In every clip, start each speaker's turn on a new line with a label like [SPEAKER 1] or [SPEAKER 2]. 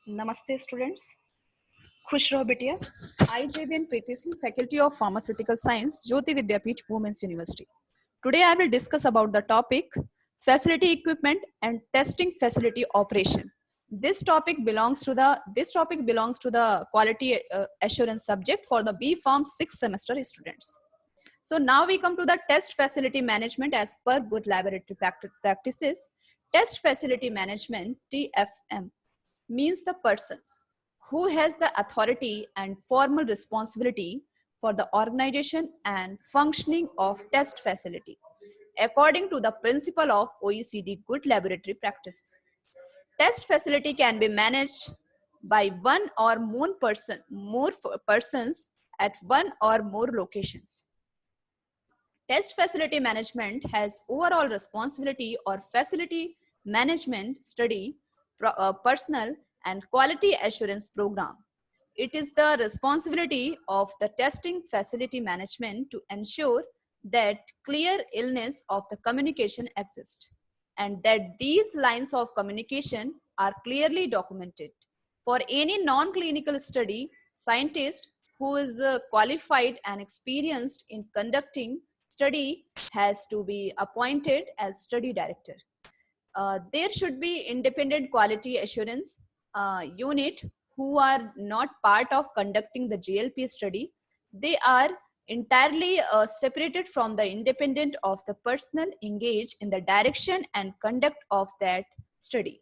[SPEAKER 1] Namaste students. खुश रहो बिटिया. I JBN Preeti Singh, Faculty of Pharmaceutical Science, Jyoti Vidyapeeth, Women's University. Today I will discuss about the topic facility equipment and testing facility operation. This topic belongs to the quality assurance subject for the B Pharm 6th semester students. So now we come to the test facility management as per good laboratory practices. Test facility management TFM means the persons who has the authority and formal responsibility for the organization and functioning of test facility according to the principle of OECD good laboratory practices. Test facility can be managed by one or more persons at one or more locations. Test facility management has overall responsibility or facility management study, personnel and quality assurance program. It is the responsibility of the testing facility management to ensure that clear illness of the communication exists and that these lines of communication are clearly documented. For any non-clinical study, scientist who is qualified and experienced in conducting study has to be appointed as study director. There should be independent quality assurance unit who are not part of conducting the GLP study. They are entirely separated from the independent of the personnel engaged in the direction and conduct of that study.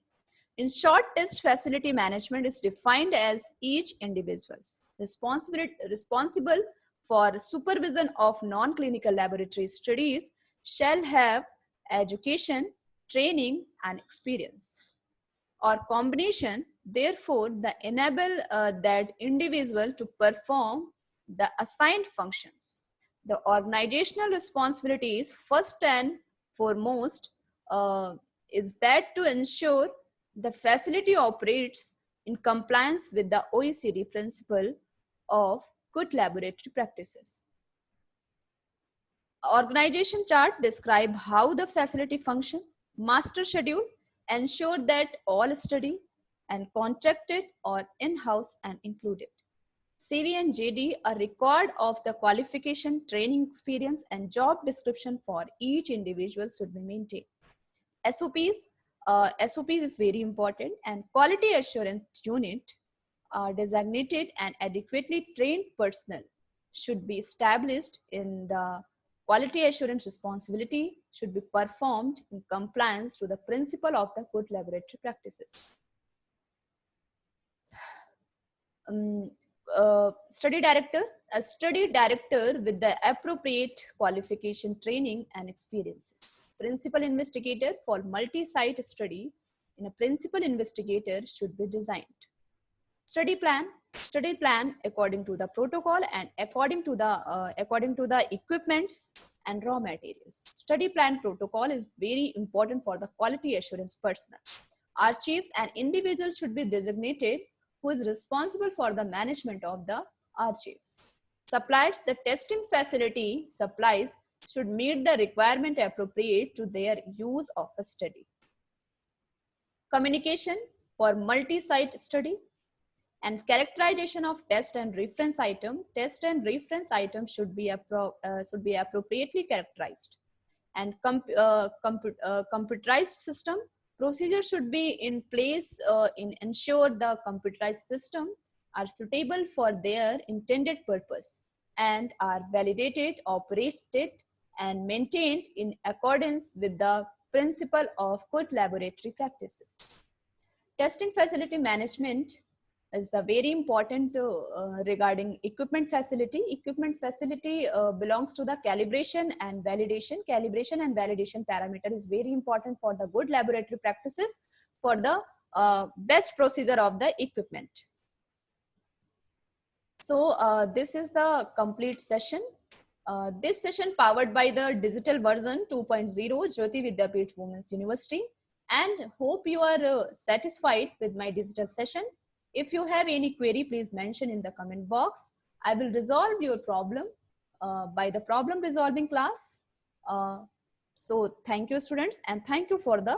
[SPEAKER 1] In short, test facility management is defined as each individual's responsible for supervision of non-clinical laboratory studies shall have education, training, and experience or combination, therefore, the enable that individual to perform the assigned functions. The organizational responsibilities, first and foremost, is that to ensure the facility operates in compliance with the OECD principle of good laboratory practices. Organization chart describe how the facility function. Master schedule ensure that all study and contracted or in-house and included. CV and JD are record of the qualification, training experience and job description for each individual should be maintained. SOPs, SOPs is very important and quality assurance unit designated and adequately trained personnel should be established in the quality assurance responsibility should be performed in compliance to the principle of the good laboratory practices. Study director, a study director with the appropriate qualification, training and experiences. Principal investigator for multi-site study in a principal investigator should be designed. Study plan according to the protocol and according to the equipments and raw materials. Study plan protocol is very important for the quality assurance personnel. Archives and individuals should be designated who is responsible for the management of the archives. Supplies, the testing facility supplies should meet the requirement appropriate to their use of a study. Communication for multi-site study and characterization of test and reference item. Test and reference item should be appropriately characterized. And computerized system procedure should be in place in ensure the computerized system are suitable for their intended purpose and are validated, operated, and maintained in accordance with the principle of good laboratory practices. Testing facility management is the very important regarding equipment facility. Equipment facility belongs to the calibration and validation. Calibration and validation parameter is very important for the good laboratory practices for the best procedure of the equipment. So this is the complete session. This session powered by the digital version 2.0 Jyoti Vidyapeeth Women's University, and hope you are satisfied with my digital session. If you have any query, please mention in the comment box. I will resolve your problem by the problem resolving class. So thank you students and thank you for the